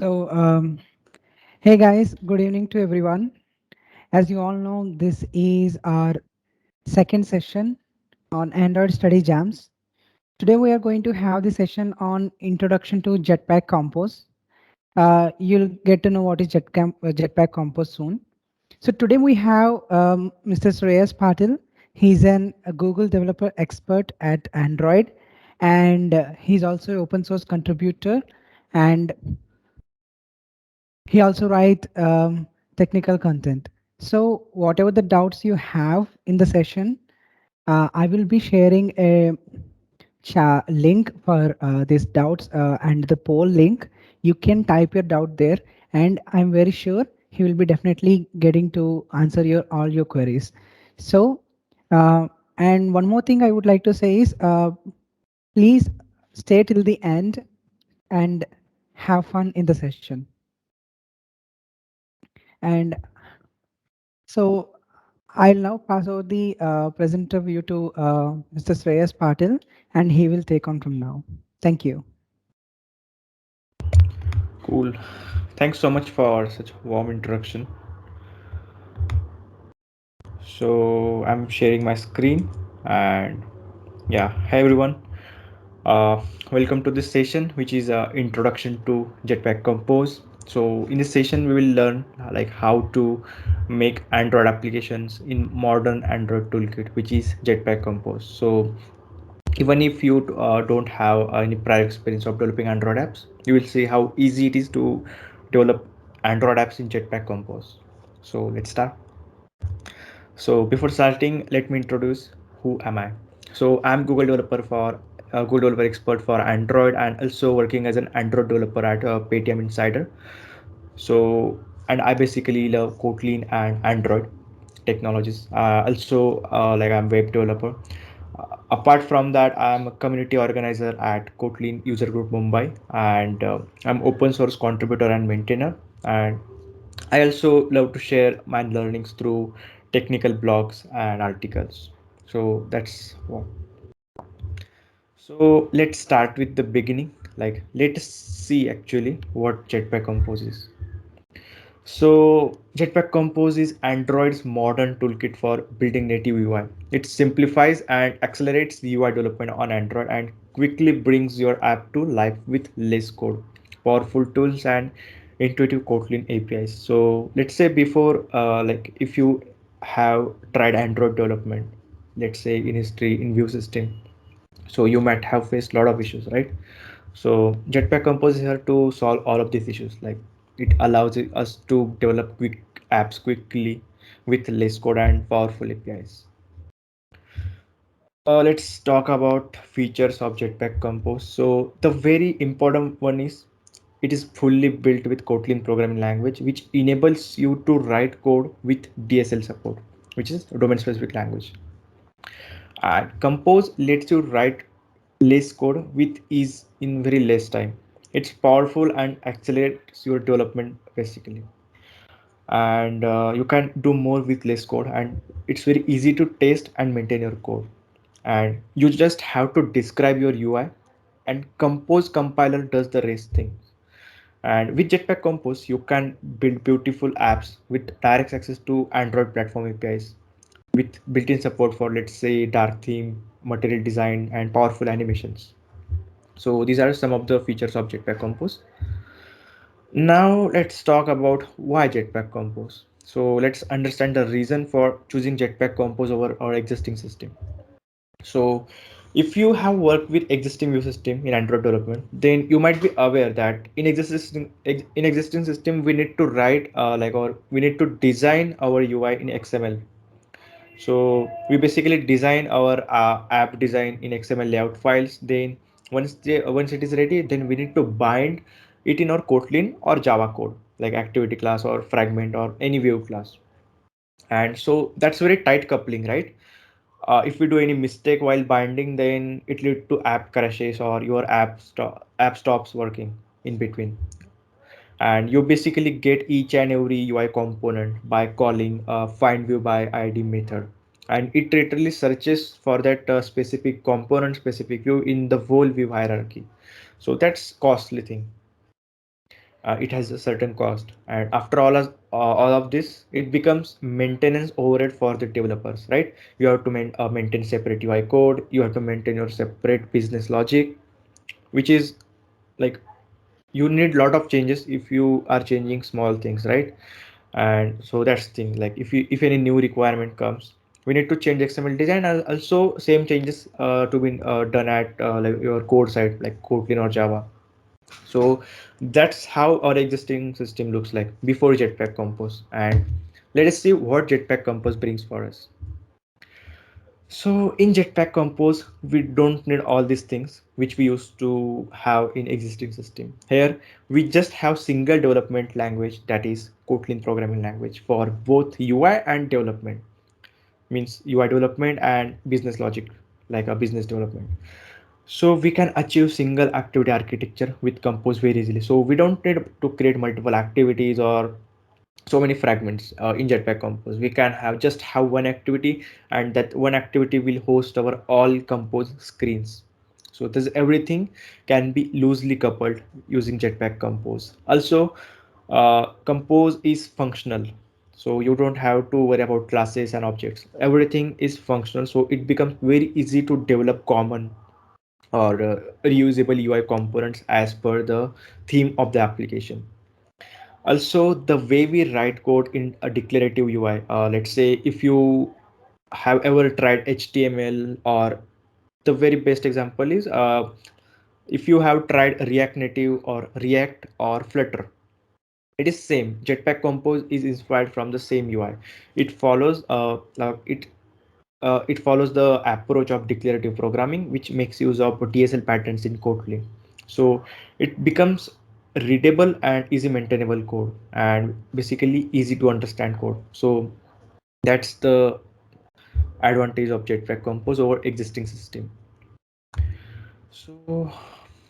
So, hey guys, good evening to everyone. As you all know, this is our second session on Android Study Jams. Today we are going to have the session on Introduction to Jetpack Compose. You'll get to know what is Jetpack Compose soon. So today we have Mr. Shreyas Patil. He's a Google developer expert at Android, and he's also an open source contributor. And he also write technical content. So whatever the doubts you have in the session, I will be sharing a link for these doubts and the poll link. You can type your doubt there, and I'm very sure he will be definitely getting to answer your all your queries. So, uh, and one more thing I would like to say is, please stay till the end and have fun in the session. And so I'll now pass over the presenter view to Mr. Shreyas Patil, and he will take on from now. Thank you. Cool. Thanks so much for such warm introduction. So I'm sharing my screen and yeah, hi everyone. Uh, Welcome to this session, which is introduction to Jetpack Compose. So in this session, we will learn like how to make Android applications in modern Android toolkit, which is Jetpack Compose. So even if you don't have any prior experience of developing Android apps, you will see how easy it is to develop Android apps in Jetpack Compose. So let's start. So before starting, let me introduce who am I. So I'm Google developer for Google developer expert for Android and also working as an Android developer at Paytm Insider. So and I basically love Kotlin and Android technologies. Also, like I'm web developer. Apart from that, I'm a community organizer at Kotlin User Group Mumbai, and I'm open source contributor and maintainer. And I also love to share my learnings through technical blogs and articles. So that's what. So let's start with the beginning. Like, let's see actually what Jetpack Compose is. So Jetpack Compose is Android's modern toolkit for building native UI. It simplifies and accelerates the UI development on Android and quickly brings your app to life with less code, powerful tools, and intuitive Kotlin APIs. So let's say before, like if you have tried Android development, let's say in history in view system, so you might have faced a lot of issues, right? So Jetpack Compose is here to solve all of these issues. Like it allows us to develop quick apps quickly with less code and powerful APIs. Let's talk about features of Jetpack Compose. So the very important one is it is fully built with Kotlin programming language, which enables you to write code with DSL support, which is domain specific language. And Compose lets you write less code with ease in very less time. It's powerful and accelerates your development basically. And you can do more with less code, and it's very easy to test and maintain your code. And you just have to describe your UI, and Compose compiler does the rest thing. And with Jetpack Compose, you can build beautiful apps with direct access to Android platform APIs with built-in support for, let's say, dark theme, material design, and powerful animations. So these are some of the features of Jetpack Compose. Now let's talk about why Jetpack Compose. So let's understand the reason for choosing Jetpack Compose over our existing system. So if you have worked with existing view system in Android development, then you might be aware that in existing system we need to write or we need to design our UI in XML. So we basically design our app design in XML layout files. Then once it is ready, then we need to bind it in our Kotlin or Java code like activity class or fragment or any view class. And so that's very tight coupling, right? If we do any mistake while binding, then it lead to app crashes or your app stops working in between. And you basically get each and every UI component by calling find view by ID method, and it literally searches for that specific component specific view in the whole view hierarchy. So that's costly thing. it has a certain cost, and after all of this, it becomes maintenance overhead for the developers, right? You have to maintain separate UI code, you have to maintain your separate business logic, which is like you need lot of changes if you are changing small things, right? And so that's the thing, like if any new requirement comes, we need to change XML design, and also same changes to be done at like your code side, like Kotlin or Java. So that's how our existing system looks like before Jetpack Compose. And let us see what Jetpack Compose brings for us. So in Jetpack Compose, we don't need all these things which we used to have in existing system. Here, we just have single development language, that is Kotlin programming language for both UI and development. Means UI development and business logic, like a business development. So we can achieve single activity architecture with Compose very easily. So we don't need to create multiple activities or so many fragments in Jetpack Compose. We can have one activity, and that one activity will host our all Compose screens. So this everything can be loosely coupled using Jetpack Compose. Also, Compose is functional, so you don't have to worry about classes and objects. Everything is functional, so it becomes very easy to develop common or reusable UI components as per the theme of the application. Also, the way we write code in a declarative UI, let's say if you have ever tried HTML, or the very best example is if you have tried React Native or React or Flutter, it is same. Jetpack Compose is inspired from the same UI. It follows it follows the approach of declarative programming, which makes use of DSL patterns in Kotlin. So it becomes readable and easy maintainable code, and basically easy to understand code. So that's the advantage of Jetpack Compose over existing system. So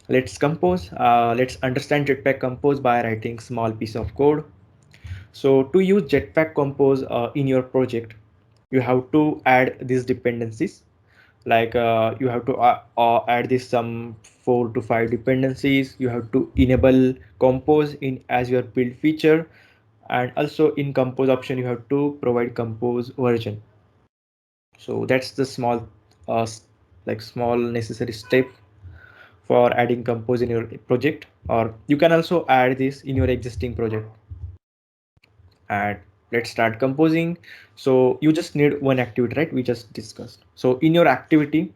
let's understand Jetpack Compose by writing small piece of code. So to use Jetpack Compose in your project, you have to add these dependencies. Like you have to add this some 4 to 5 dependencies. You have to enable Compose in as your build feature, and also in Compose option you have to provide Compose version. So that's the small uh, like small necessary step for adding Compose in your project, or you can also add this in your existing project. And let's start composing. So you just need one activity, right? We just discussed. So in your activity,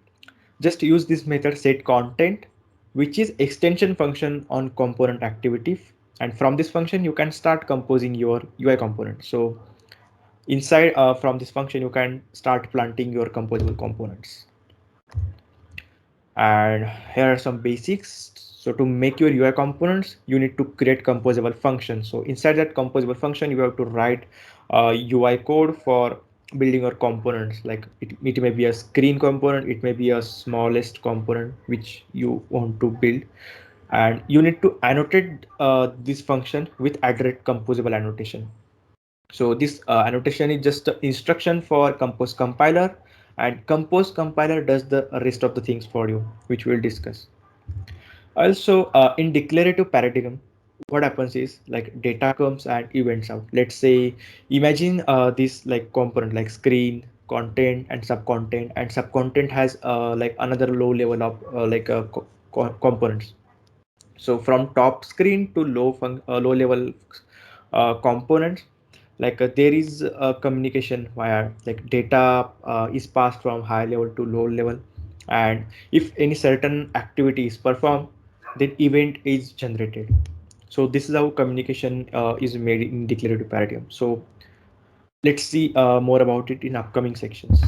just use this method set content, which is extension function on component activity. And from this function, you can start composing your UI component. So inside from this function, you can start planting your composable components. And here are some basics. So to make your UI components, you need to create composable function. So inside that composable function, you have to write UI code for building your components. Like it may be a screen component, it may be a smallest component which you want to build, and you need to annotate this function with composable annotation. So this annotation is just an instruction for Compose compiler, and Compose compiler does the rest of the things for you, which we'll discuss. Also, in declarative paradigm, what happens is like data comes and events out. Let's say, imagine this like component like screen, content, and subcontent, and subcontent has like another low level of components. So from top screen to low level components, like there is a communication via like data is passed from high level to low level, and if any certain activity is performed, then event is generated. So this is how communication is made in declarative paradigm. So let's see more about it in upcoming sections.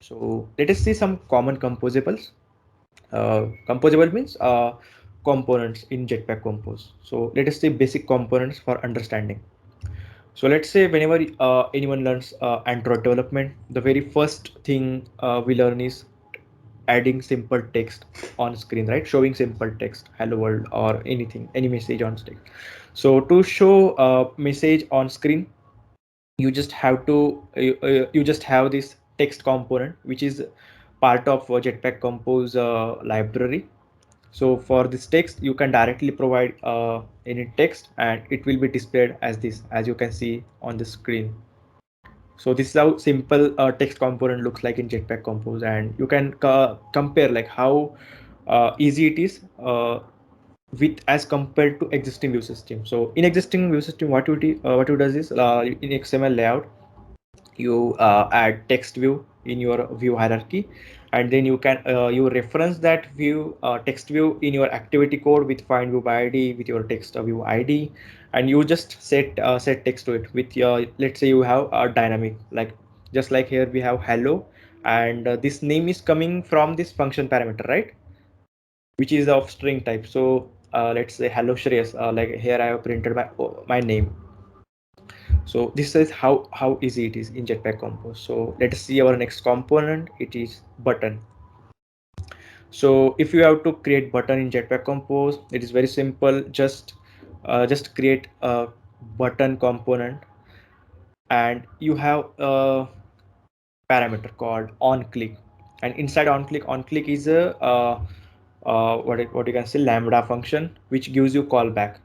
So let us see some common composables. Composable means components in Jetpack Compose. So let us say basic components for understanding. So let's say whenever anyone learns Android development, the very first thing we learn is adding simple text on screen, right? Showing simple text, hello world, or anything, any message on screen. So to show a message on screen, you just have to you just have this text component, which is part of Jetpack Compose library. So for this text, you can directly provide any text and it will be displayed as this, as you can see on the screen. So this is how simple text component looks like in Jetpack Compose, and you can compare like how easy it is with as compared to existing view system. So in existing view system, what it does is in XML layout, you add text view in your view hierarchy, and then you can you reference that view text view in your activity code with find view by id with your text view id, and you just set text to it with your, let's say you have a dynamic, like just like here we have hello, and this name is coming from this function parameter, right, which is of string type. So let's say hello Shreyas, like here I have printed my name. So this is how easy it is in Jetpack Compose. So let us see our next component. It is button. So if you have to create button in Jetpack Compose, it is very simple. Just create a button component, and you have a parameter called on click, and inside on click is a what you can say lambda function which gives you callback.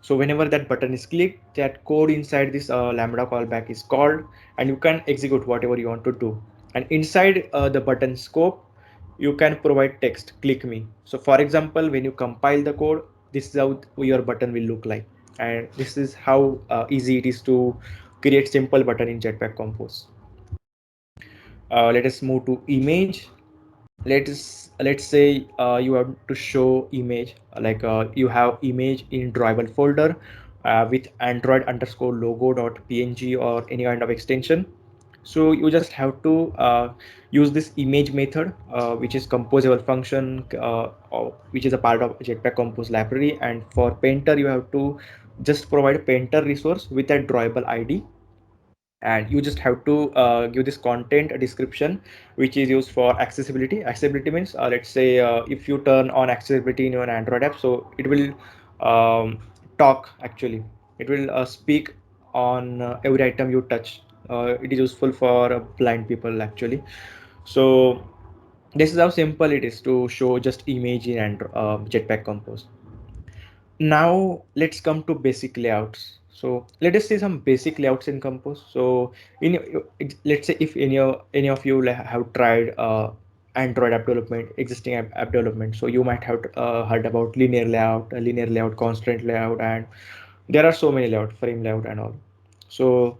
So whenever that button is clicked, that code inside this lambda callback is called, and you can execute whatever you want to do. And inside the button scope, you can provide text click me. So for example, when you compile the code, this is how your button will look like, and this is how easy it is to create simple button in Jetpack Compose. Let us move to image. Let's say you have to show image, like you have image in drawable folder with android underscore logo dot png or any kind of extension. So you just have to use this image method, which is composable function, which is a part of Jetpack Compose library. And for painter, you have to just provide painter resource with a drawable id, and you just have to give this content a description which is used for accessibility means, let's say if you turn on accessibility in your Android app, so it will talk, actually it will speak on every item you touch. It is useful for blind people actually. So this is how simple it is to show just image in Jetpack Compose. Now let's come to basic layouts. So let us see some basic layouts in Compose. So in let's say if any of you have tried Android app development, existing app development, so you might have heard about linear layout, constraint layout, and there are so many layout, frame layout, and all. So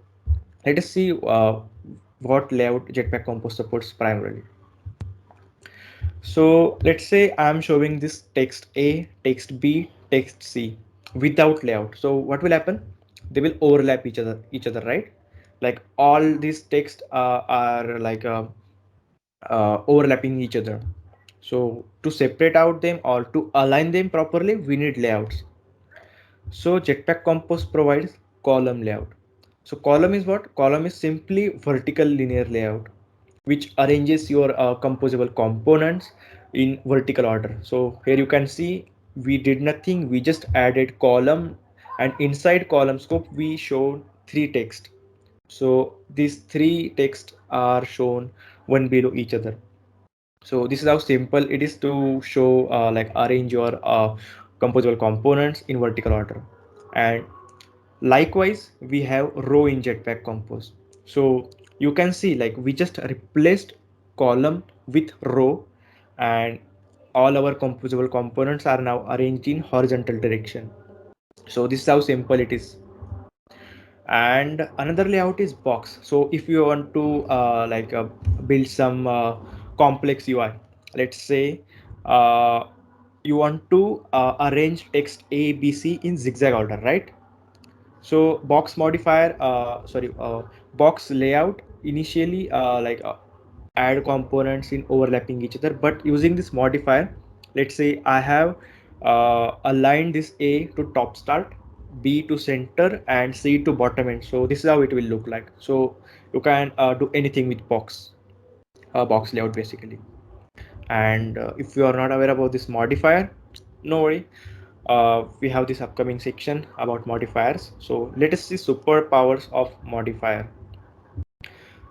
let us see what layout Jetpack Compose supports primarily. So let's say I'm showing this text A, text B, text C without layout. So what will happen? They will overlap each other, right? Like all these text are like overlapping each other. So to separate out them or to align them properly, we need layouts. So Jetpack Compose provides column layout. So column is what? Column is simply vertical linear layout which arranges your composable components in vertical order. So here you can see we did nothing, we just added column, and inside column scope we showed three text. So these three text are shown one below each other. So this is how simple it is to show like arrange your composable components in vertical order. And likewise, we have row in Jetpack Compose. So you can see like we just replaced column with row, and all our composable components are now arranged in horizontal direction. So this is how simple it is. And another layout is box. So if you want to build some complex UI, let's say uh, you want to arrange text A, B, C in zigzag order, right? So box layout initially add components in overlapping each other, but using this modifier, let's say I have aligned this A to top start, B to center, and C to bottom end. So this is how it will look like. So you can do anything with box layout basically. And if you are not aware about this modifier, no worry, we have this upcoming section about modifiers. So let us see superpowers of modifier.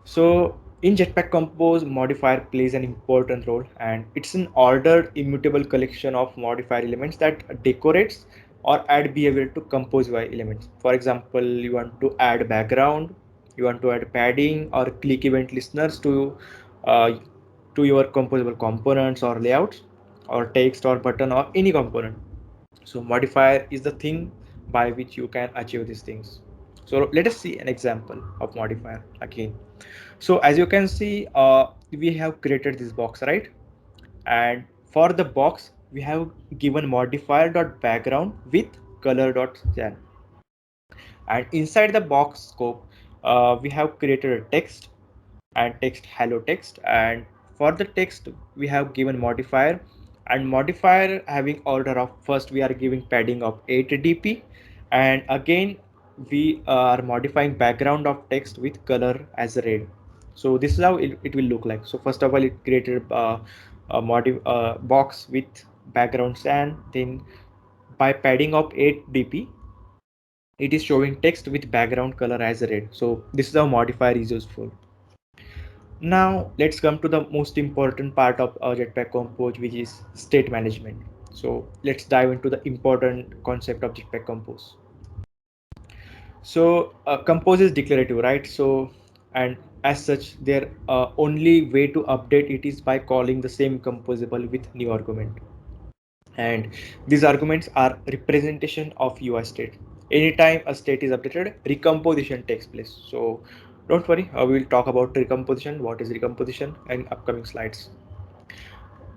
So In Jetpack Compose, modifier plays an important role, and it's an ordered, immutable collection of modifier elements that decorates or add behavior to compose UI elements. For example, you want to add background, you want to add padding or click event listeners uh, to your composable components or layouts, or text or button or any component. So modifier is the thing by which you can achieve these things. So let us see an example of modifier again. So as you can see, we have created this box, right? And for the box we have given modifier dot background with color dot gen, and inside the box scope we have created a text and text hello text, and for the text we have given modifier, and modifier having order of first we are giving padding of 8 dp, and again we are modifying background of text with color as red. So this is how it will look like. So first of all it created a box with backgrounds, and then by padding of 8 dp it is showing text with background color as red. So this is how modifier is useful. Now let's come to the most important part of Jetpack Compose, which is state management. So let's dive into the important concept of Jetpack Compose. So Compose is declarative, right? So and as such, their only way to update it is by calling the same composable with new argument. And these arguments are representation of UI state. Anytime a state is updated, recomposition takes place. So don't worry, we will talk about recomposition, what is recomposition in upcoming slides.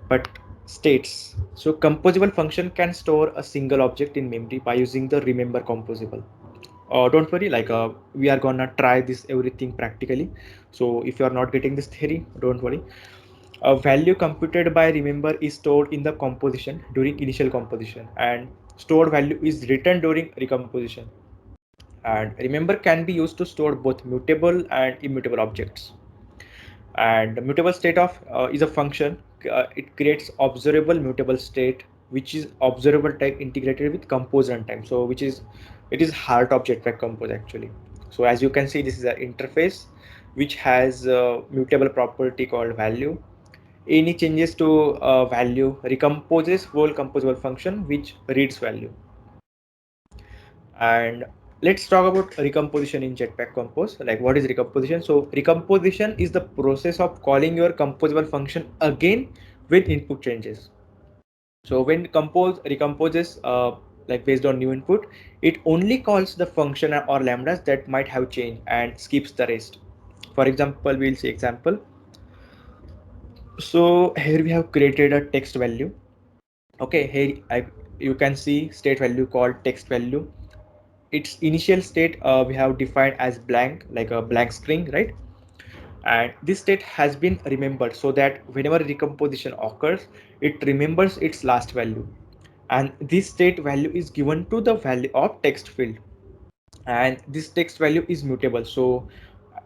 But states, so composable function can store a single object in memory by using the remember composable. Don't worry, like we are gonna try this everything practically. So if you are not getting this theory, don't worry. A value computed by remember is stored in the composition during initial composition, and stored value is written during recomposition. And remember can be used to store both mutable and immutable objects. And the mutable state of is a function. It creates observable mutable state, which is observable type integrated with compose runtime. So which is it is heart of Jetpack Compose actually. So as you can see, this is an interface which has a mutable property called value. Any changes to value recomposes whole composable function which reads value. And let's talk about recomposition in Jetpack Compose. Like what is recomposition? So recomposition is the process of calling your composable function again when input changes. So when compose recomposes like based on new input, it only calls the function or lambdas that might have changed and skips the rest. For example, we'll see example. So here we have created a text value. Okay, here you can see state value called text value. Its initial state we have defined as blank, like a blank string, right? And this state has been remembered so that whenever recomposition occurs, it remembers its last value. And this state value is given to the value of text field. And this text value is mutable. So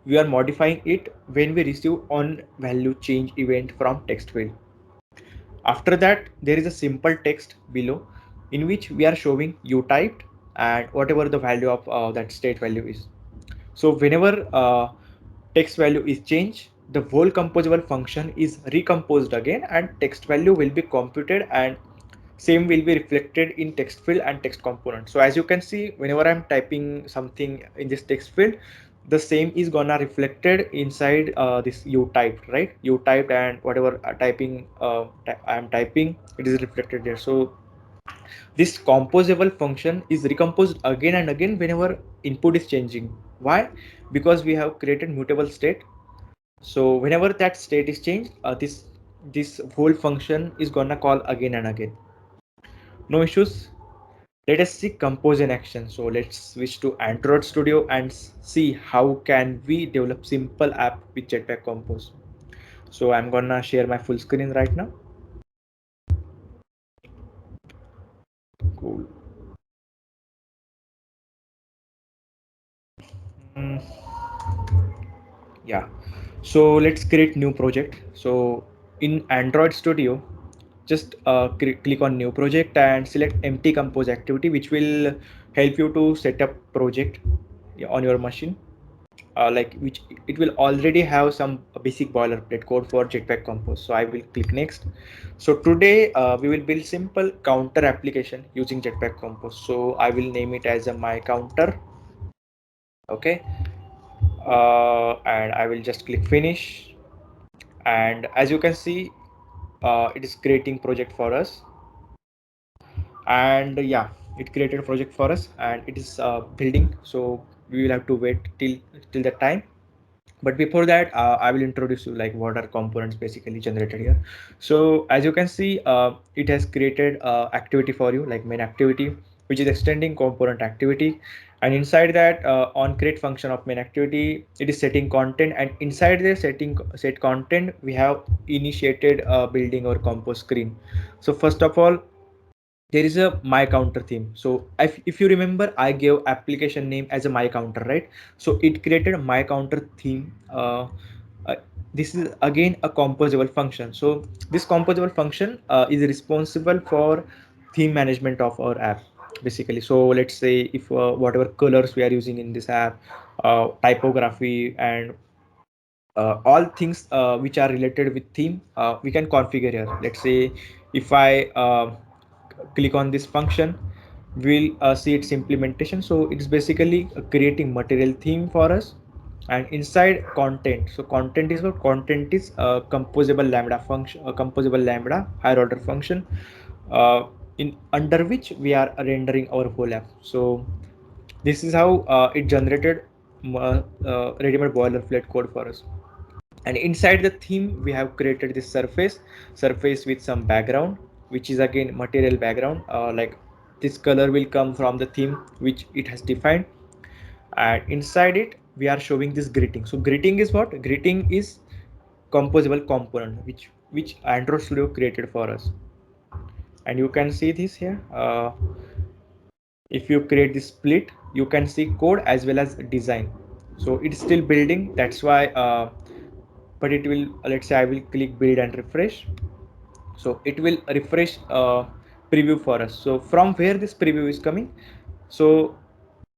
we are modifying it when we receive on value change event from text field. After that, there is a simple text below in which we are showing u typed and whatever the value of that state value is. So whenever text value is changed, the whole composable function is recomposed again, and text value will be computed, and same will be reflected in text field and text component. So as you can see, whenever I'm typing something in this text field, the same is gonna reflected inside this u typed, right? U typed, and whatever I'm typing, it is reflected there. So this composable function is recomposed again and again whenever input is changing. Why? Because we have created mutable state. So whenever that state is changed, this whole function is gonna call again and again. No issues. Let us see compose in action. So let's switch to Android Studio and see how can we develop simple app with Jetpack Compose. So I'm gonna share my full screen right now. Cool. Mm, yeah. So let's create new project. So in Android Studio, just click on new project and select empty compose activity, which will help you to set up project on your machine. like which it will already have some basic boilerplate code for Jetpack Compose. So I will click next. So today we will build simple counter application using Jetpack Compose. So I will name it as a my counter. Okay, and I will just click finish. And as you can see, it is creating project for us. And yeah, it created a project for us and it is building. So we will have to wait till that time. But before that, I will introduce you like what are components basically generated here. So as you can see, it has created activity for you, like main activity, which is extending component activity. And inside that, on create function of main activity, it is setting content, and inside the setting set content, we have initiated building or compose screen. So first of all, there is a my counter theme. So if you remember, I gave application name as a my counter, right? So it created a my counter theme. Uh, this is again a composable function. So this composable function is responsible for theme management of our app basically. So let's say if whatever colors we are using in this app, typography, and all things which are related with theme, we can configure here. Let's say if I click on this function, we'll see its implementation. So it's basically creating material theme for us. And inside content, so content is what content is a composable lambda function, a composable lambda higher order function, uh, in under which we are rendering our whole app. So this is how it generated ready-made boilerplate code for us. And inside the theme, we have created this surface with some background, which is again material background. Like this color will come from the theme which it has defined. And inside it, we are showing this greeting. So greeting is what? Greeting is composable component which Android Studio created for us. And you can see this here. If you create this split, you can see code as well as design. So it's still building, that's why but it will, let's say I will click build and refresh. So it will refresh preview for us. So from where this preview is coming, so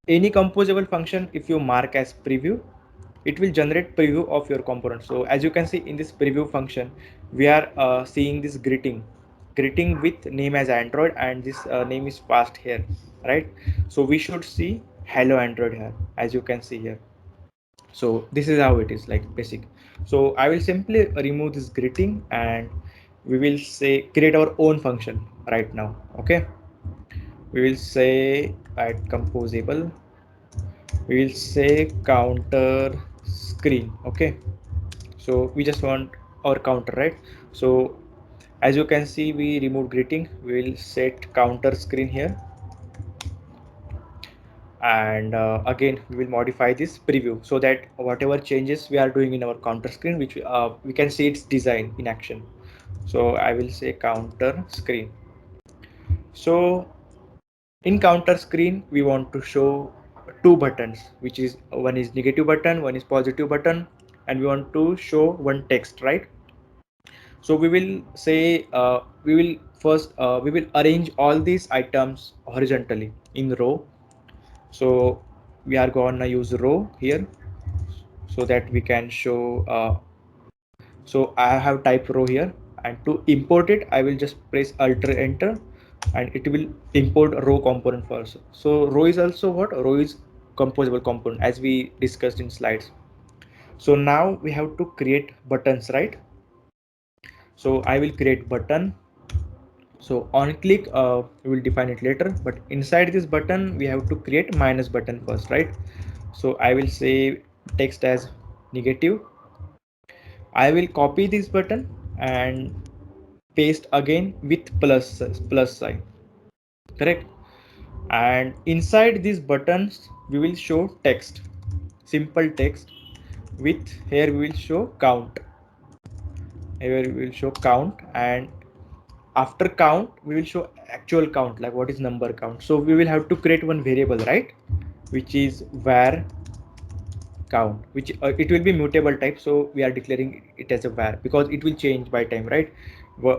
any composable function, if you mark as preview, it will generate preview of your component. So as you can see in this preview function, we are seeing this greeting with name as Android, and this name is passed here, right? So we should see hello Android here, as you can see here. So this is how it is, like basic. So I will simply remove this greeting, and we will say create our own function right now. Okay, we will say at composable, we will say counter screen. Okay, so we just want our counter, right? So as you can see, we remove greeting, we will set counter screen here. And again, we will modify this preview so that whatever changes we are doing in our counter screen, which we can see its design in action. So I will say counter screen. So in counter screen, we want to show two buttons, which is one is negative button, one is positive button, and we want to show one text, right? So we will say we will first we will arrange all these items horizontally in row. So we are gonna use row here so that we can show so I have type row here, and to import it, I will just press alt enter, and it will import row component first. So row is also what? Row is composable component, as we discussed in slides. So now we have to create buttons, right? So I will create button. So on click, we will define it later, but inside this button, we have to create minus button first, right? So I will say text as negative. I will copy this button and paste again with plus sign, correct? And inside these buttons, we will show text, simple text with, here we will show count. Here we will show count, and after count, we will show actual count, like what is number count. So we will have to create one variable, right? Which is var count, which it will be mutable type. So we are declaring it as a var because it will change by time, right?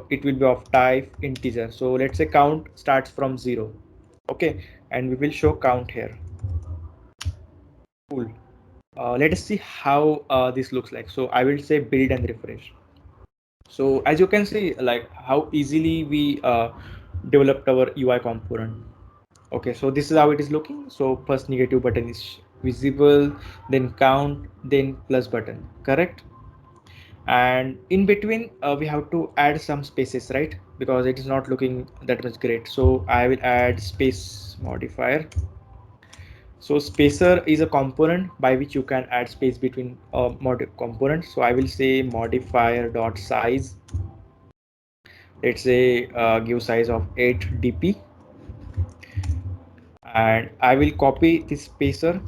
It will be of type integer. So let's say count starts from 0. Okay, and we will show count here. Cool. Let us see how this looks like. So I will say build and refresh. So as you can see, like how easily we developed our UI component. Okay, so this is how it is looking. So first negative button is visible, then count, then plus button, correct? And in between we have to add some spaces, right? Because it is not looking that much great. So I will add space modifier. So spacer is a component by which you can add space between components. So I will say modifier dot size. Let's say give size of 8 dp, and I will copy this spacer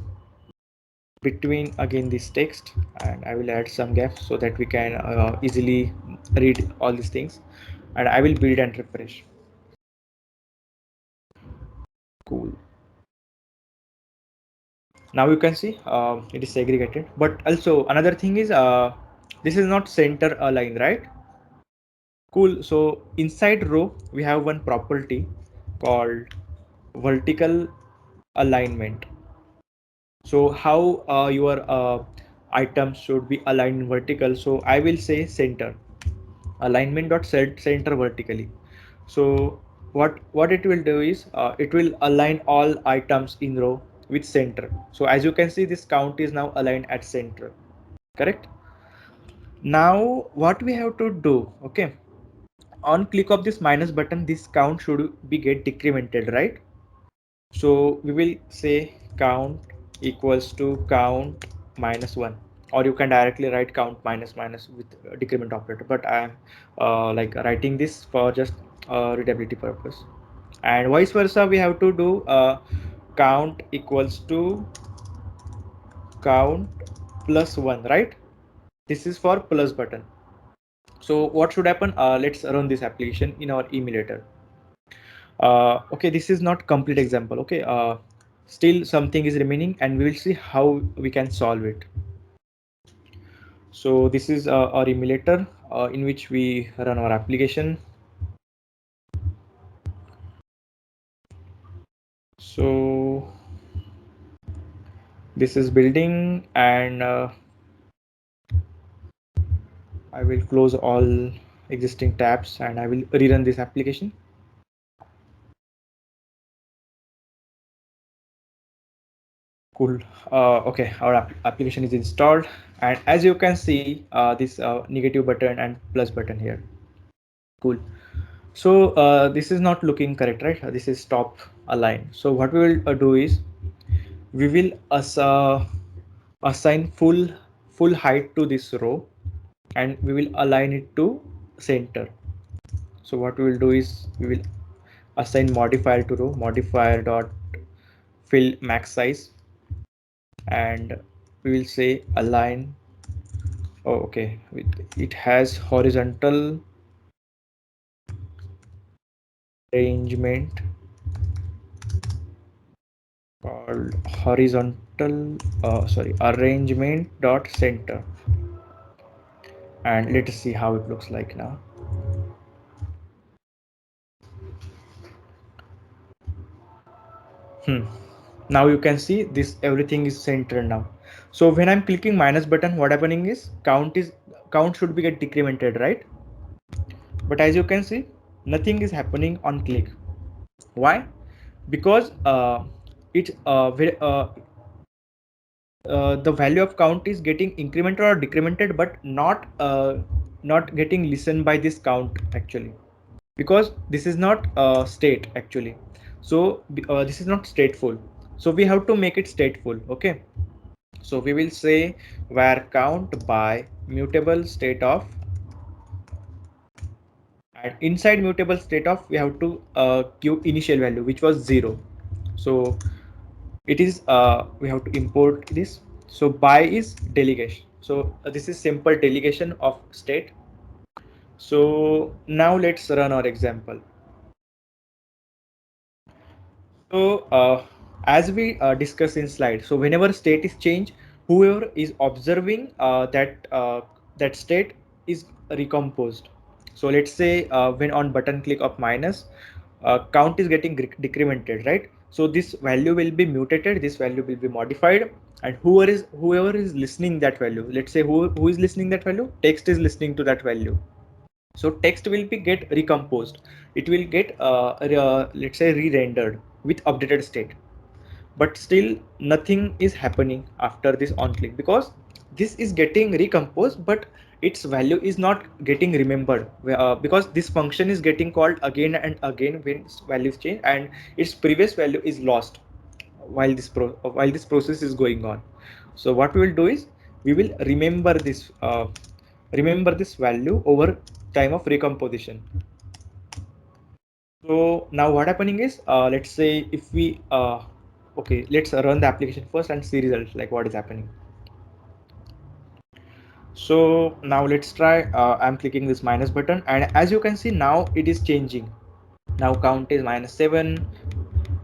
between again this text, and I will add some gaps so that we can easily read all these things, and I will build and refresh. Cool. Now you can see it is segregated, but also another thing is this is not center align, right? Cool. So inside row we have one property called vertical alignment. So how your items should be aligned in vertical? So I will say center alignment dot set center vertically. So what it will do is it will align all items in row with center. So as you can see, this count is now aligned at center, correct? Now what we have to do, okay, on click of this minus button, this count should be get decremented, right? So we will say count equals to count minus 1, or you can directly write count minus minus with decrement operator, but I am like writing this for just readability purpose. And vice versa, we have to do count equals to count plus 1, right? This is for plus button. So what should happen? Let's run this application in our emulator. Okay, this is not complete example. Okay, still something is remaining, and we will see how we can solve it. So this is our emulator in which we run our application. So this is building, and I will close all existing tabs and I will rerun this application. Cool. Okay, our application is installed, and as you can see this negative button and plus button here. Cool. So this is not looking correct, right? This is stop align. So what we will do is we will assign full height to this row, and we will align it to center. So what we will do is we will assign modifier to row, modifier dot fill max size, and we will say align. Oh, okay, it has horizontal arrangement called horizontal sorry, arrangement dot center, and let's see how it looks like now. Now you can see this everything is centered now. So when I'm clicking minus button, what happening is count should be get decremented, right? But as you can see, nothing is happening on click. Why? Because it the value of count is getting incremented or decremented, but not getting listened by this count actually, because this is not state actually. So this is not stateful, so we have to make it stateful. Okay, so we will say var count by mutable state of, and inside mutable state of we have to give initial value which was 0. So it is we have to import this. So by is delegation. So this is simple delegation of state. So now let's run our example. So as we discussed in slide, so whenever state is changed, whoever is observing that state is recomposed. So let's say when on button click of minus, count is getting decremented, right? So this value will be mutated, this value will be modified, and whoever is listening that value, let's say who is listening that value, text is listening to that value. So text will be get recomposed, it will get let's say re-rendered with updated state, but still nothing is happening after this on click, because this is getting recomposed but its value is not getting remembered, because this function is getting called again and again when values change, and its previous value is lost while this process is going on. So what we will do is we will remember this value over time of recomposition. So now what happening is, let's say if we okay, let's run the application first and see results like what is happening. So now let's try. I'm clicking this minus button, and as you can see now it is changing. Now count is -7.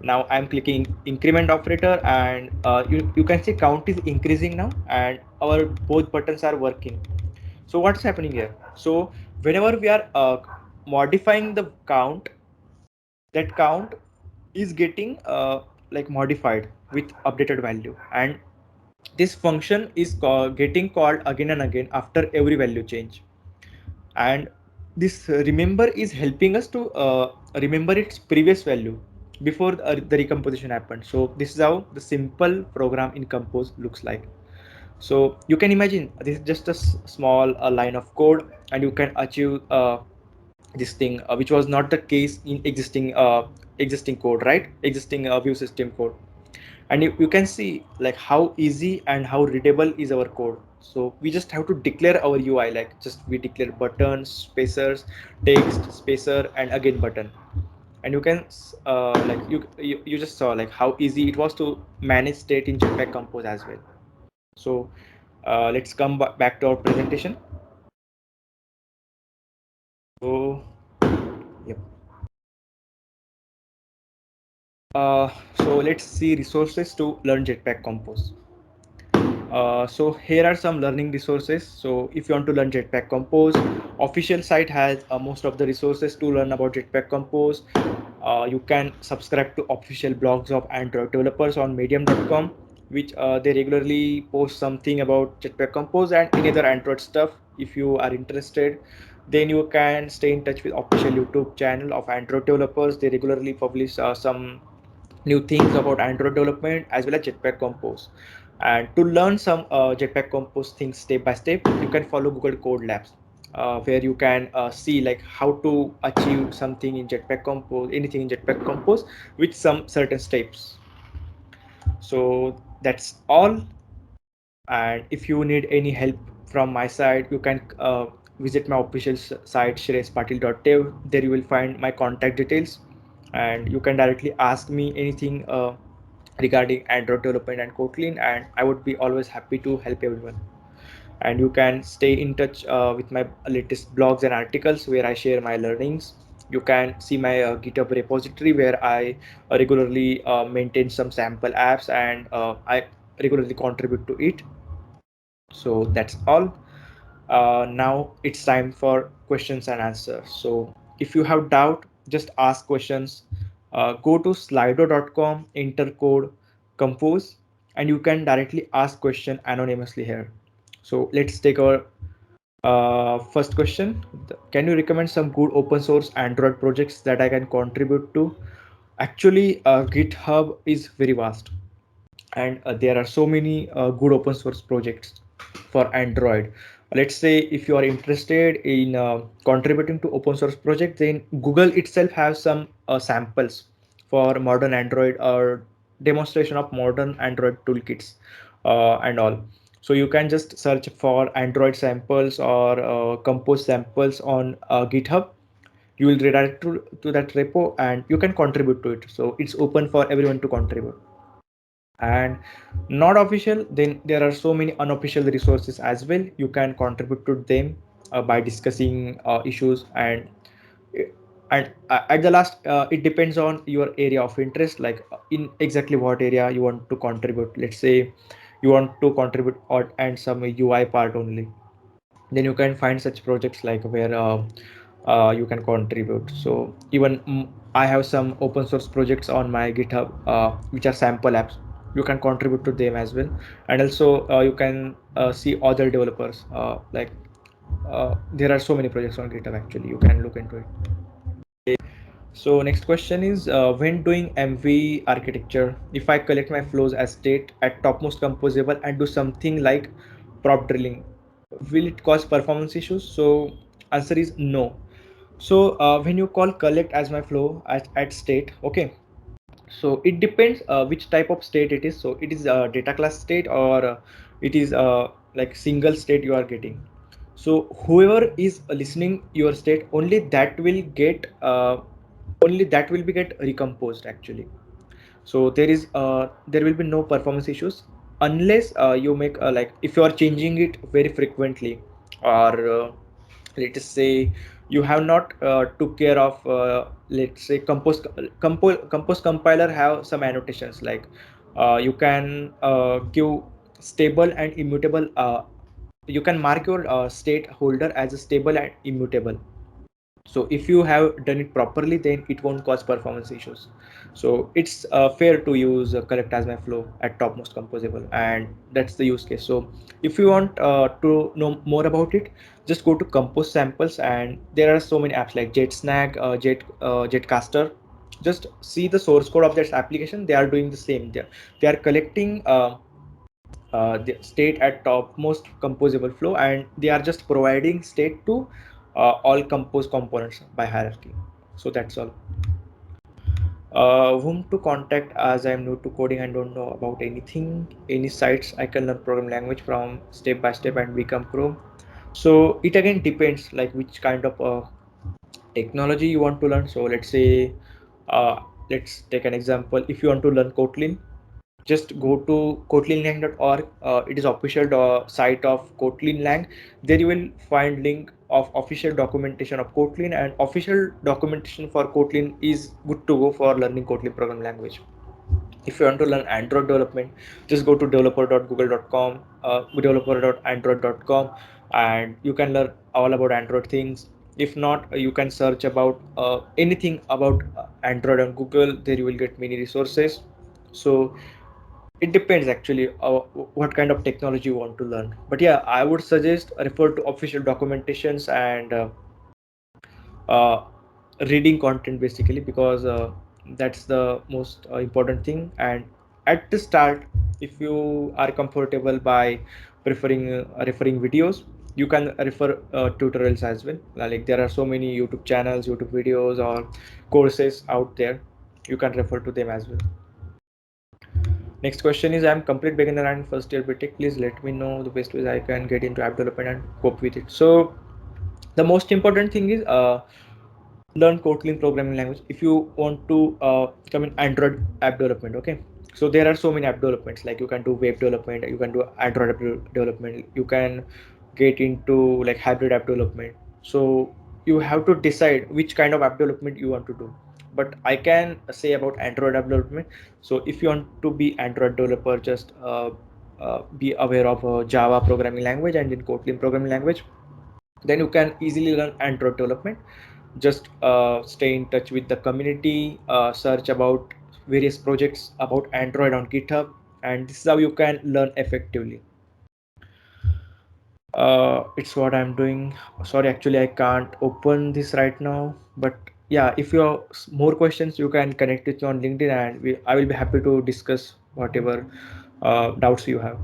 Now I'm clicking increment operator, and you can see count is increasing now, and our both buttons are working. So what's happening here? So whenever we are modifying the count, that count is getting like modified with updated value, and this function is getting called again and again after every value change. And this remember is helping us to remember its previous value before the recomposition happened. So this is how the simple program in compose looks like. So you can imagine this is just a small line of code, and you can achieve this thing, which was not the case in existing code, right? Existing view system code. And you can see like how easy and how readable is our code. So we just have to declare our UI, like just we declare buttons, spacers, text, spacer, and again button. And you can like you just saw like how easy it was to manage state in Jetpack Compose as well. So let's come back to our presentation. So yep. So let's see resources to learn Jetpack Compose. So here are some learning resources. So if you want to learn Jetpack Compose, official site has most of the resources to learn about Jetpack Compose. You can subscribe to official blogs of Android developers on medium.com, which they regularly post something about Jetpack Compose and any other Android stuff. If you are interested, then you can stay in touch with official YouTube channel of Android developers. They regularly publish some new things about Android development as well as Jetpack Compose. And to learn some Jetpack Compose things step by step, you can follow Google Code Labs, where you can see like how to achieve something in Jetpack Compose, anything in Jetpack Compose with some certain steps. So that's all. And if you need any help from my side, you can visit my official site shrespatil.dev. There you will find my contact details, and you can directly ask me anything regarding Android development and Kotlin, and I would be always happy to help everyone. And you can stay in touch with my latest blogs and articles where I share my learnings. You can see my GitHub repository where I regularly maintain some sample apps, and I regularly contribute to it. So that's all. Now it's time for questions and answers. So if you have doubt, just ask questions. Go to slido.com, enter code compose, and you can directly ask question anonymously here. So let's take our first question. Can you recommend some good open source Android projects that I can contribute to? Actually, GitHub is very vast, and there are so many good open source projects for Android. Let's say if you are interested in contributing to open source project, then Google itself has some samples for modern Android or demonstration of modern Android toolkits and all. So you can just search for Android samples or compose samples on GitHub. You will redirect to that repo and you can contribute to it. So it's open for everyone to contribute. And not official, then there are so many unofficial resources as well. You can contribute to them by discussing issues, and at the last it depends on your area of interest, like in exactly what area you want to contribute. Let's say you want to contribute and some UI part only, then you can find such projects like where you can contribute. So even I have some open source projects on my GitHub, which are sample apps. You can contribute to them as well, and also you can see other developers. There are so many projects on GitHub actually. You can look into it. So next question is, when doing MV architecture, if I collect my flows as state at topmost composable and do something like prop drilling, will it cause performance issues? So answer is no. So when you call collect as my flow at state, okay. So it depends which type of state it is. So it is a data class state, or it is like single state you are getting. So whoever is listening your state, only that will be get recomposed actually. So there will be no performance issues unless you make like if you are changing it very frequently, or let's say you have not took care of let's say compose compiler have some annotations like you can give stable and immutable, you can mark your state holder as a stable and immutable. So if you have done it properly, then it won't cause performance issues. So it's fair to use collect as my flow at topmost composable, and that's the use case. So if you want to know more about it, just go to compose samples, and there are so many apps like jetsnag, jetcaster. Just see the source code of that application. They are doing the same. They are collecting the state at topmost composable flow, and they are just providing state to all compose components by hierarchy. So that's all. Whom to contact, as I'm new to coding and don't know about anything, any sites I can learn program language from step by step and become pro. So it again depends like which kind of technology you want to learn. So uh, let's take an example. If you want to learn Kotlin, just go to kotlinlang.org. It is official site of Kotlin Lang. There you will find link of official documentation of Kotlin, and official documentation for Kotlin is good to go for learning Kotlin program language. If you want to learn Android development, just go to developer.google.com, developer.android.com, and you can learn all about Android things. If not, you can search about anything about Android on Google. There you will get many resources. So it depends actually what kind of technology you want to learn. But yeah, I would suggest refer to official documentations and uh, reading content basically, because that's the most important thing. And at the start, if you are comfortable by preferring referring videos, you can refer tutorials as well. Like there are so many YouTube channels, YouTube videos, or courses out there. You can refer to them as well. Next question is, I'm complete beginner and first year BTech. Please let me know the best ways I can get into app development and cope with it. So the most important thing is learn Kotlin programming language if you want to come in Android app development. Okay, so there are so many app developments, like you can do web development, you can do Android app development, you can get into like hybrid app development. So you have to decide which kind of app development you want to do. But I can say about Android app development. So if you want to be Android developer, just be aware of Java programming language and then Kotlin programming language. Then you can easily learn Android development. Just stay in touch with the community, search about various projects about Android on GitHub, and this is how you can learn effectively. It's what I'm doing. Sorry, actually I can't open this right now, but yeah, if you have more questions, you can connect with me on LinkedIn, and I will be happy to discuss whatever doubts you have.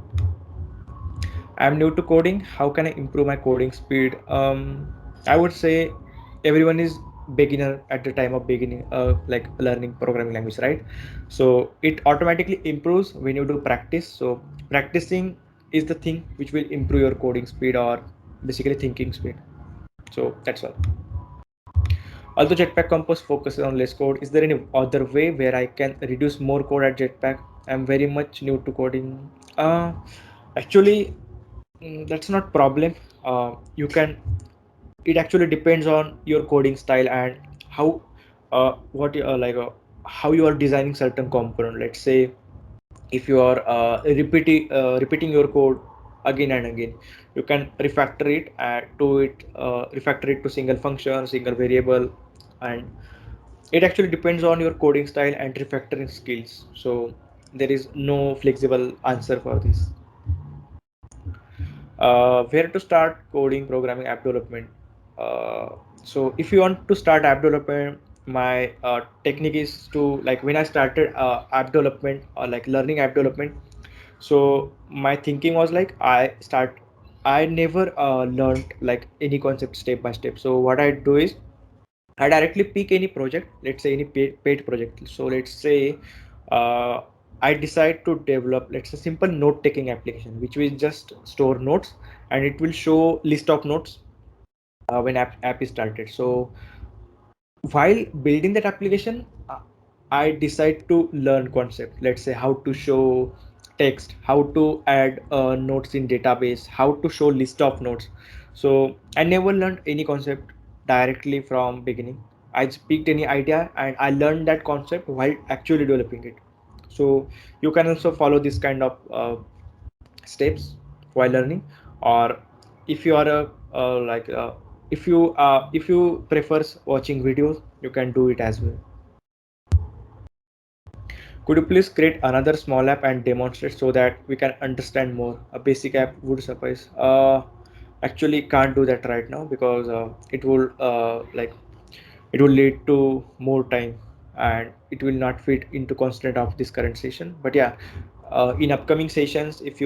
I'm new to coding. How can I improve my coding speed? I would say everyone is beginner at the time of beginning, like learning programming language, right? So it automatically improves when you do practice. So practicing is the thing which will improve your coding speed, or basically thinking speed. So that's all. Although Jetpack Compose focuses on less code, is there any other way where I can reduce more code at Jetpack? I'm very much new to coding. Actually, that's not problem. You can. It actually depends on your coding style and how, what you how you are designing certain component. Let's say if you are repeating your code again and again, you can refactor it refactor it to single function, single variable, and it actually depends on your coding style and refactoring skills. So there is no flexible answer for this. Where to start coding, programming, app development? So if you want to start app development, my technique is to, like, when I started app development or like learning app development, so my thinking was like I never learned like any concept step by step. So what I do is I directly pick any project, let's say any paid project. So let's say uh, I decide to develop, let's say, simple note taking application, which will just store notes and it will show list of notes when app is started. So while building that application, I decide to learn concept, let's say how to show text, how to add notes in database, how to show list of notes. So I never learned any concept directly from beginning. I just picked any idea and I learned that concept while actually developing it. So you can also follow this kind of steps while learning. Or if you are a if you prefers watching videos, you can do it as well. Could you please create another small app and demonstrate so that we can understand more? A basic app would suffice. Actually can't do that right now because it will it will lead to more time and it will not fit into constraint of this current session. But yeah, in upcoming sessions, if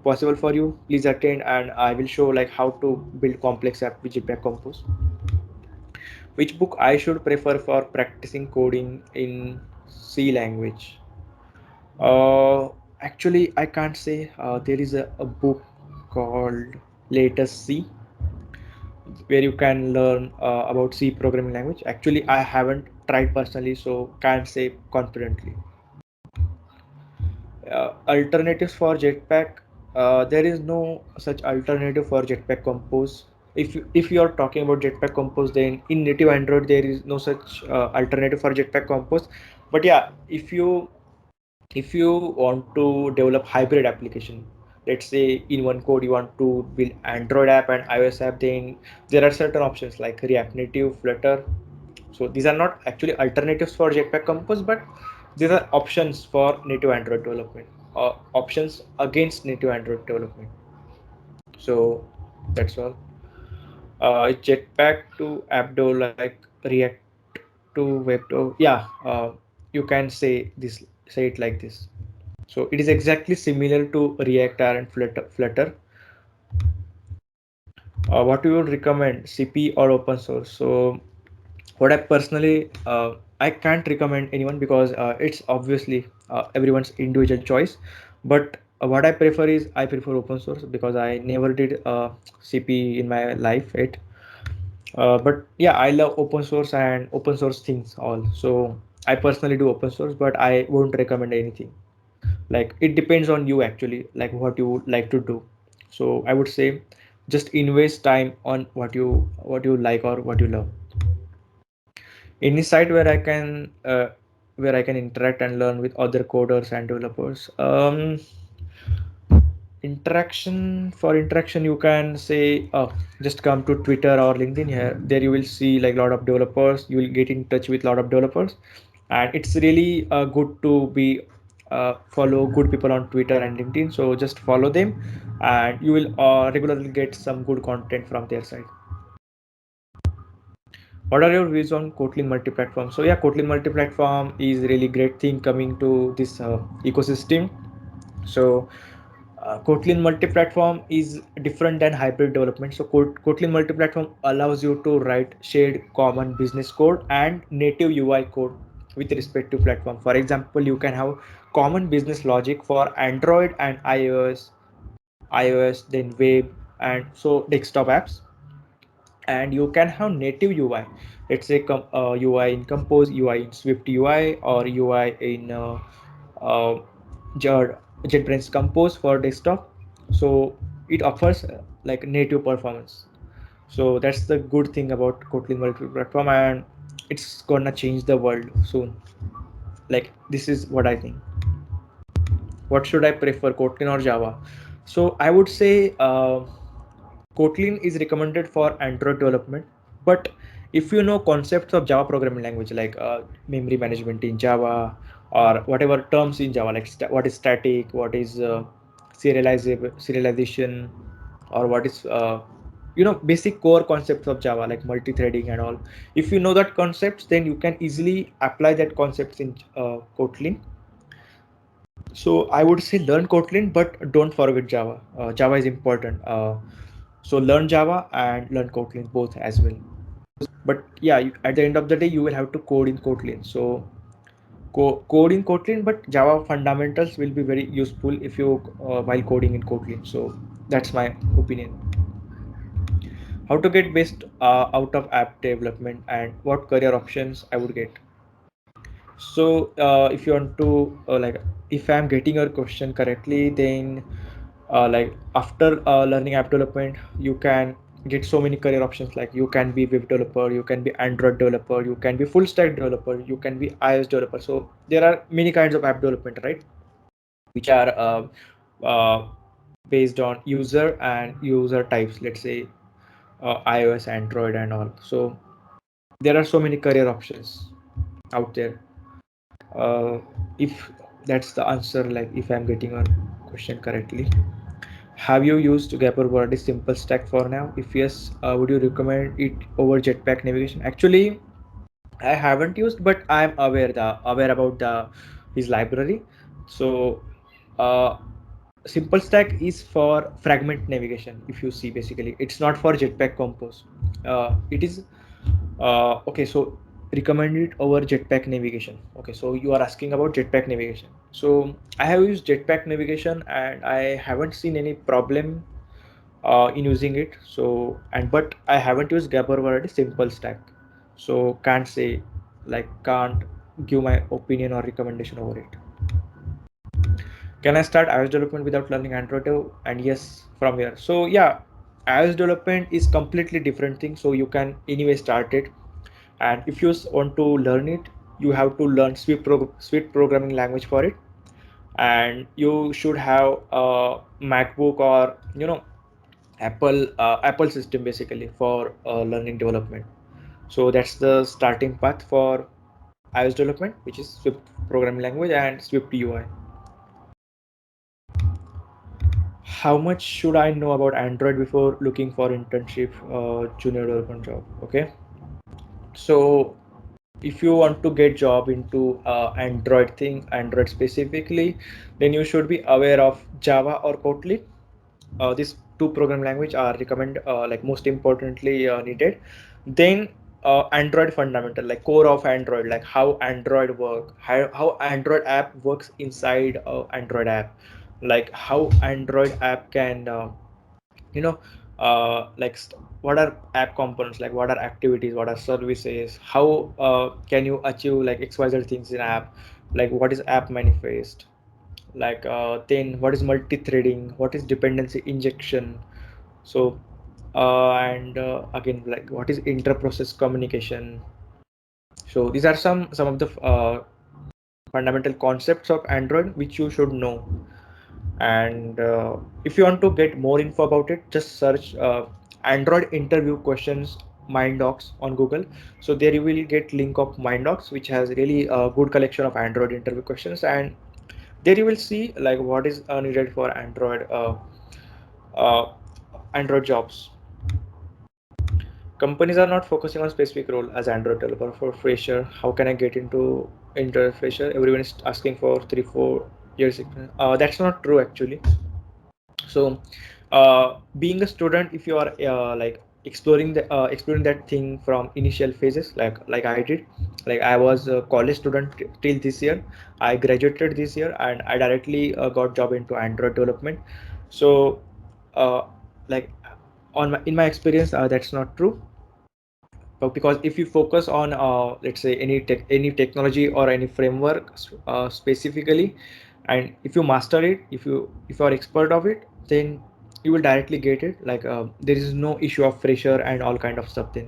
possible for you, please attend and I will show like how to build complex app with Jetpack Compose. Which book I should prefer for practicing coding in C language? Uh, Actually, I can't say. There is a book called Latest C where you can learn about C programming language. Actually, I haven't tried personally, so can't say confidently. Alternatives for Jetpack. There is no such alternative for Jetpack Compose. If you are talking about Jetpack Compose, then in native Android there is no such alternative for Jetpack Compose. But yeah, if you want to develop hybrid application, let's say in one code you want to build Android app and iOS app, then there are certain options like React Native, Flutter. So these are not actually alternatives for Jetpack Compose, but these are options for native Android development, or options against native Android development. So that's all. Jetpack to AppDo, like React to WebDo. Yeah, you can say it like this. So it is exactly similar to React and Flutter. What you would recommend, CP or open source? So what I personally, I can't recommend anyone because it's obviously everyone's individual choice. But what I prefer is I prefer open source because I never did CP in my life yet. But yeah, I love open source and open source things all. So I personally do open source, but I won't recommend anything. Like it depends on you actually, like what you would like to do. So I would say just invest time on what you like or what you love. Any site where I can interact and learn with other coders and developers. Interaction, you can say just come to Twitter or LinkedIn. Here there you will see like a lot of developers, you will get in touch with a lot of developers, and it's really good to be follow good people on Twitter and LinkedIn. So just follow them and you will regularly get some good content from their side. What are your views on Kotlin multi-platform? So yeah, Kotlin multi-platform is really great thing coming to this ecosystem. So Kotlin multi-platform is different than hybrid development. So Kotlin multi-platform allows you to write shared common business code and native UI code with respect to platform. For example, you can have common business logic for Android and iOS, then web, and so desktop apps. And you can have native UI. Let's say UI in Compose, UI in Swift UI, or UI in uh, JetBrains Compose for desktop. So it offers like native performance. So that's the good thing about Kotlin multi-platform, and it's gonna change the world soon. Like this is what I think. What should I prefer, Kotlin or Java? So I would say Kotlin is recommended for Android development, but if you know concepts of Java programming language like memory management in Java or whatever terms in Java like what is static, what is serialization, or what is basic core concepts of Java like multi-threading and all. If you know that concepts, then you can easily apply that concepts in Kotlin. So I would say learn Kotlin, but don't forget Java. Java is important. So learn Java and learn Kotlin both as well. But yeah, at the end of the day, you will have to code in Kotlin. So code in Kotlin, but Java fundamentals will be very useful if you while coding in Kotlin. So that's my opinion. How to get best out of app development and what career options I would get. So if you want to if I'm getting your question correctly, then like after learning app development, you can get so many career options. Like you can be web developer, you can be Android developer, you can be full stack developer, you can be iOS developer. So there are many kinds of app development, right? Which are uh, based on user and user types. Let's say iOS, Android, and all. So there are so many career options out there. If that's the answer, like if I'm getting a question correctly. Have you used Gapper Simple Stack for now? If yes, would you recommend it over Jetpack navigation? Actually, I haven't used, but I'm aware about the his library. So, uh, Simple Stack is for fragment navigation. If you see, basically, it's not for Jetpack Compose. It is okay. So recommend it over Jetpack navigation. Okay, so you are asking about Jetpack navigation. So I have used Jetpack navigation and I haven't seen any problem in using it. So but I haven't used Gabber variety simple stack, so can't give my opinion or recommendation over it. Can I start iOS development without learning Android? And yes, from here. So yeah, iOS development is completely different thing, so you can anyway start it. And if you want to learn it, you have to learn Swift programming language for it, and you should have a MacBook or Apple system basically for learning development. So that's the starting path for iOS development, which is Swift programming language and Swift UI. How much should I know about Android before looking for internship, junior development job? Okay, so if you want to get job into Android specifically, then you should be aware of Java or Kotlin. These two program language are recommended, like most importantly needed. Then Android fundamental, like core of Android, like how Android work, how Android app works inside Android app, like how Android app can you know what are app components, like what are activities, what are services, how can you achieve like xyz things in app, like what is app manifest, like then what is multi-threading, what is dependency injection. So and again, like what is inter-process communication. So these are some of the fundamental concepts of Android which you should know. And if you want to get more info about it, just search Android interview questions Mindocs on Google. So there you will get link of Mindocs, which has really a good collection of Android interview questions, and there you will see like what is needed for uh, Android jobs. Companies are not focusing on specific role as Android developer for fresher. How can I get into fresher? Everyone is asking for 3 4 years experience. That's not true actually. So being a student, if you are like exploring that thing from initial phases, like I did, like I was a college student till this year. I graduated this year and I directly got job into Android development. So uh, like in my experience, that's not true. But because if you focus on let's say any technology or any framework specifically, and if you master it, if you are expert of it, then you will directly get it. Like there is no issue of fresher and all kind of stuff then.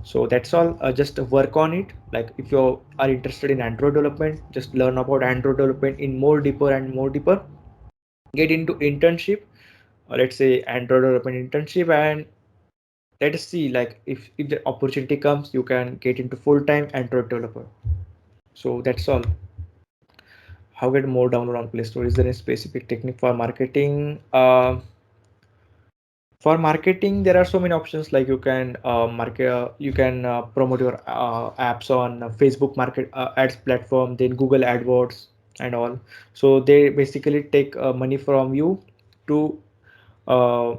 So that's all. Just work on it. Like if you are interested in Android development, just learn about Android development in more deeper and more deeper. Get into internship, let's say Android development internship, and let us see like if the opportunity comes, you can get into full-time Android developer. So that's all. How get more download on Play Store? Is there a specific technique for marketing? For marketing, there are so many options. Like you can you can promote your apps on Facebook market ads platform, then Google AdWords and all. So they basically take money from you to uh,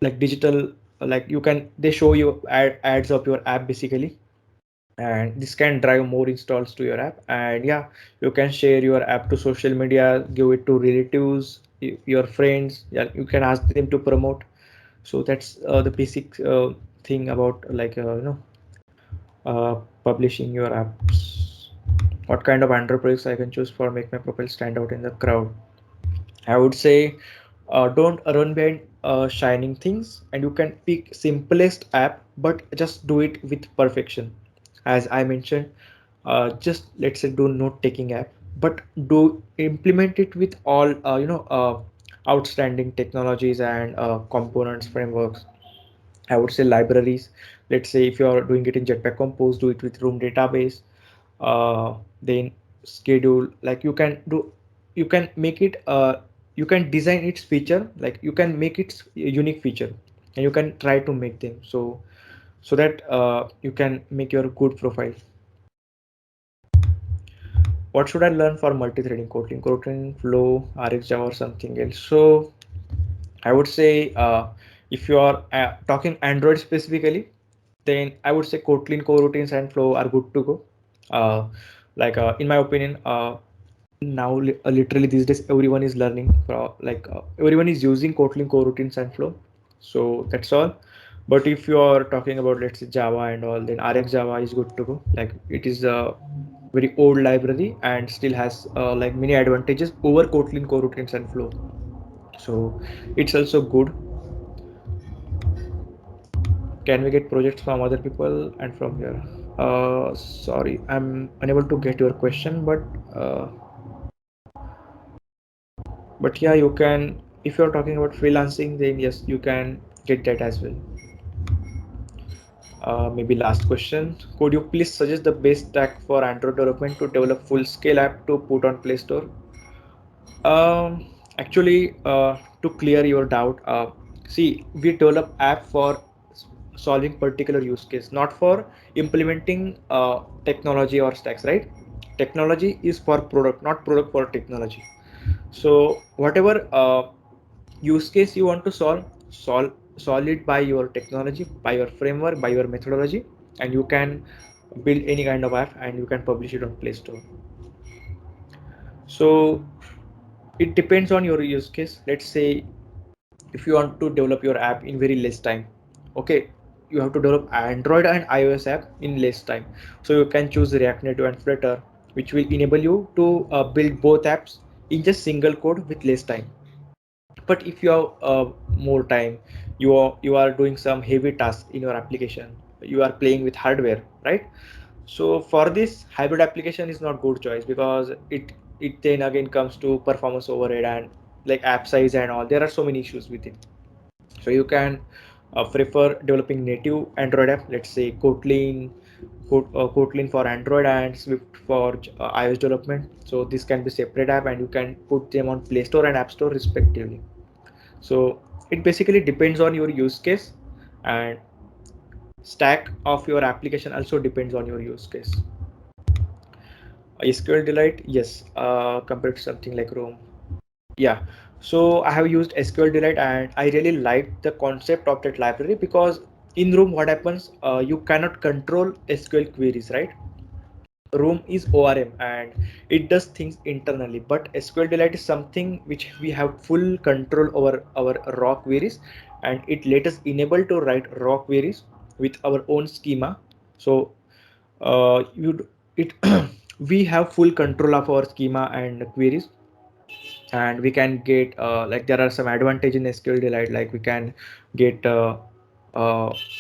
like digital, like you can, they show you ads of your app basically, and this can drive more installs to your app. And yeah, you can share your app to social media, give it to relatives, your friends. Yeah, you can ask them to promote. So that's the basic thing about like publishing your apps. What kind of Android projects I can choose for make my profile stand out in the crowd? I would say don't run behind shining things, and you can pick simplest app, but just do it with perfection. As I mentioned, just let's say do note taking app, but do implement it with all outstanding technologies and components frameworks. I would say libraries. Let's say if you are doing it in Jetpack Compose, do it with Room database. Then schedule, like you can do, you can make it. You can design its feature, like you can make its unique feature, and you can try to make them so that you can make your good profile. What should I learn for multi-threading? Kotlin, Flow, RxJava, or something else? So I would say if you are talking Android specifically, then I would say Kotlin coroutines and Flow are good to go. Uh, in my opinion, now literally these days everyone is learning everyone is using Kotlin coroutines and Flow. So that's all. But if you are talking about, let's say, Java and all, then RxJava is good to go. Like it is a very old library and still has like many advantages over Kotlin coroutines and Flow. So it's also good. Can we get projects from other people and from here? Sorry, I'm unable to get your question, uh, but yeah, you can. If you're talking about freelancing, then yes, you can get that as well. Maybe last question. Could you please suggest the best stack for Android development to develop full scale app to put on Play Store? Um, Actually, to clear your doubt, see, we develop app for solving particular use case, not for implementing technology or stacks, right? Technology is for product, not product for technology. So whatever use case you want to solve it by your technology, by your framework, by your methodology, and you can build any kind of app and you can publish it on Play Store. So it depends on your use case. Let's say if you want to develop your app in very less time, okay, you have to develop Android and iOS app in less time. So you can choose React Native and Flutter, which will enable you to build both apps in just single code with less time. But if you have more time, you are doing some heavy task in your application, you are playing with hardware, right? So for this, hybrid application is not good choice because it then again comes to performance overhead and like app size and all. There are so many issues with it. So you can prefer developing native Android app. Let's say Kotlin for Android and Swift for iOS development. So this can be separate app and you can put them on Play Store and App Store respectively. So it basically depends on your use case, and stack of your application also depends on your use case. SQLite, yes, compared to something like Rome. Yeah, so I have used SQLite and I really like the concept of that library because in Room, what happens? You cannot control SQL queries, right? Room is ORM and it does things internally, but SQLite is something which we have full control over our raw queries, and it let us enable to write raw queries with our own schema. So you it we have full control of our schema and queries, and we can get like there are some advantage in SQLite, like we can get uh,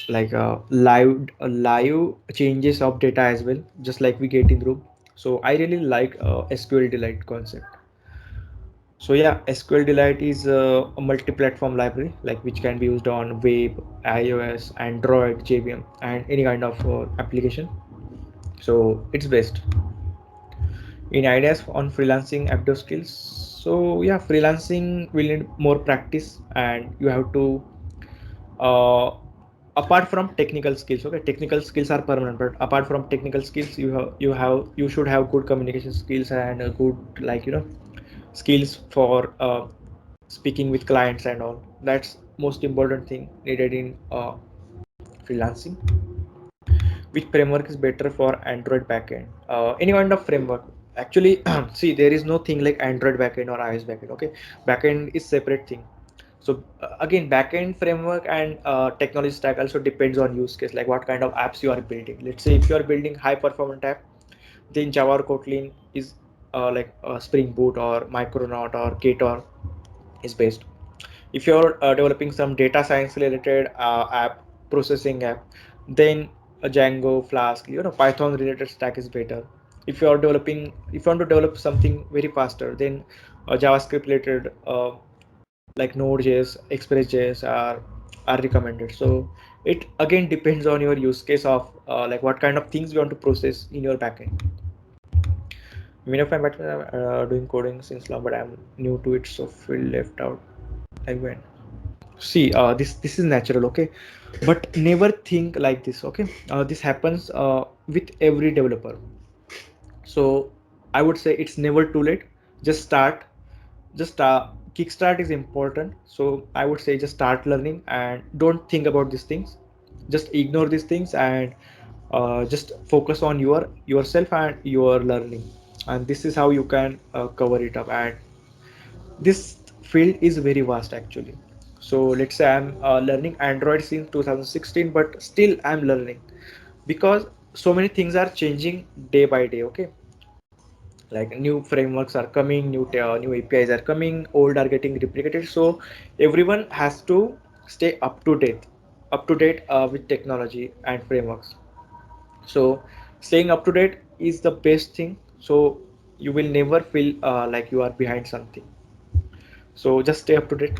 live changes of data as well, just like we get in Room. So I really like SQLite concept. So yeah, SQLite is a multi-platform library like which can be used on web, iOS, Android, JVM, and any kind of application. So it's best. In ideas on freelancing app dev skills. So yeah, freelancing will need more practice, and you have to uh, apart from technical skills. Okay, technical skills are permanent, but apart from technical skills, you should have good communication skills and a good, like, skills for speaking with clients and all. That's most important thing needed in freelancing. Which framework is better for Android backend? Any kind of framework actually. See, there is no thing like Android backend or iOS backend. Okay, backend is separate thing. So again, backend framework and technology stack also depends on use case, like what kind of apps you are building. Let's say if you are building high performance app, then Java or Kotlin is like Spring Boot or Micronaut or Ktor is based. If you're developing some data science related app, processing app, then a Django, Flask, Python related stack is better. If you want to develop something very faster, then JavaScript related like Node.js, Express.js are recommended. So it again depends on your use case of like what kind of things you want to process in your backend. Many of my batchmates are doing coding since long, but I'm new to it, so feel left out. I went. See, this is natural, okay, but never think like this, okay. This happens with every developer. So I would say it's never too late. Just start. Just kickstart is important. So I would say just start learning and don't think about these things. Just ignore these things and just focus on yourself and your learning, and this is how you can cover it up. And this field is very vast actually. So let's say I'm learning Android since 2016, but still I'm learning because so many things are changing day by day, okay. Like new frameworks are coming, new APIs are coming, old are getting replicated. So everyone has to stay up to date with technology and frameworks. So staying up to date is the best thing. So you will never feel like you are behind something. So just stay up to date.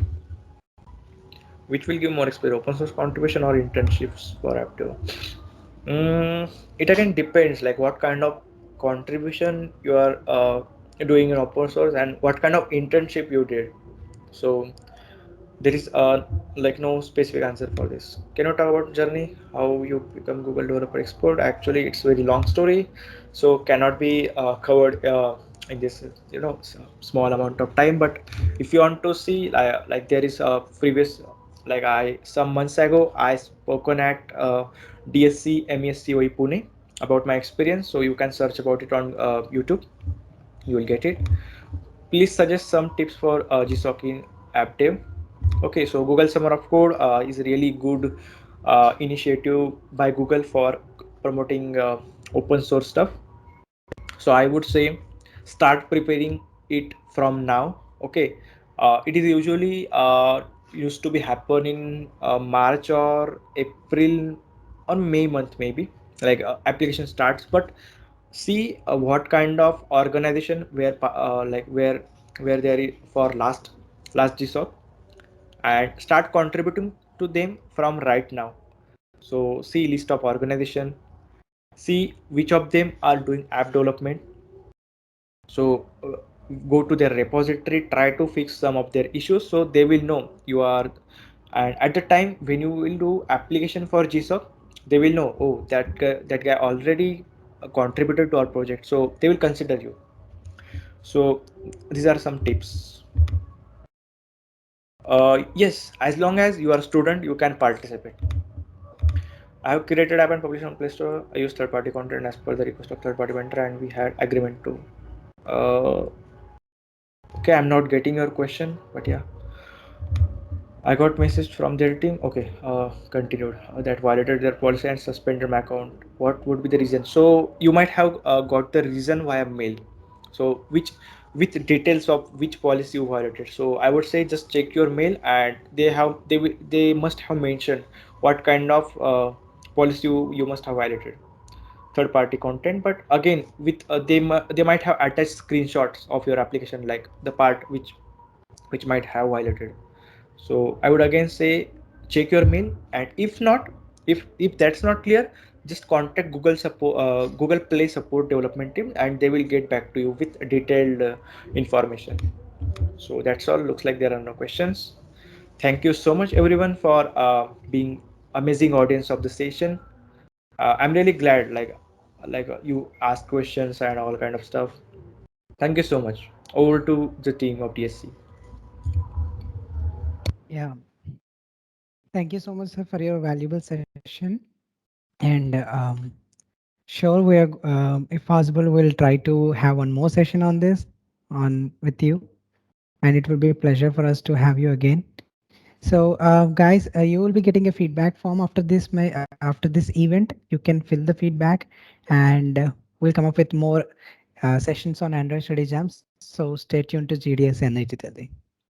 Which will give more exposure, open source contribution or internships for Apto? It again depends like what kind of contribution you are doing in open source and what kind of internship you did. So there is like no specific answer for this. Can you talk about journey, how you become Google developer expert? Actually, it's very long story, so cannot be covered in this small amount of time. But if you want to see like there is a previous, like I some months ago I spoken at DSC MESCOE Pune about my experience, so you can search about it on YouTube. You will get it. Please suggest some tips for GSOC in app dev. Okay, so Google Summer of Code is a really good initiative by Google for promoting open source stuff. So I would say start preparing it from now. Okay, it is usually used to be happen in March or April or May month maybe, like application starts. But see what kind of organization where they are for last GSOC, and start contributing to them from right now. So see list of organization, see which of them are doing app development. So go to their repository, try to fix some of their issues, so they will know you are. And at the time when you will do application for GSOC, they will know, oh, that guy already contributed to our project, so they will consider you. So these are some tips. Yes, as long as you are a student, you can participate. I have created app and published on Play Store. I use third-party content as per the request of third-party vendor, and we had agreement to. Uh, okay, I'm not getting your question, but yeah, I got message from their team. Okay, continued that violated their policy and suspended my account. What would be the reason? So you might have got the reason via mail. So which with details of which policy you violated. So I would say just check your mail, and they must have mentioned what kind of policy you must have violated. Third party content, but again with they might have attached screenshots of your application, like the part which which might have violated. So I would again say check your mail, and if not, if that's not clear, just contact Google Play support development team, and they will get back to you with detailed information. So that's all. Looks like there are no questions. Thank you so much everyone for being amazing audience of the session. I'm really glad you ask questions and all kind of stuff. Thank you so much. Over to the team of DSC. Yeah. Thank you so much, sir, for your valuable session. And sure, we are, if possible, we'll try to have one more session on this on with you, and it will be a pleasure for us to have you again. So, guys, you will be getting a feedback form after this. After this event, you can fill the feedback, and we'll come up with more sessions on Android Study Jams. So, stay tuned to GDS NIT Delhi.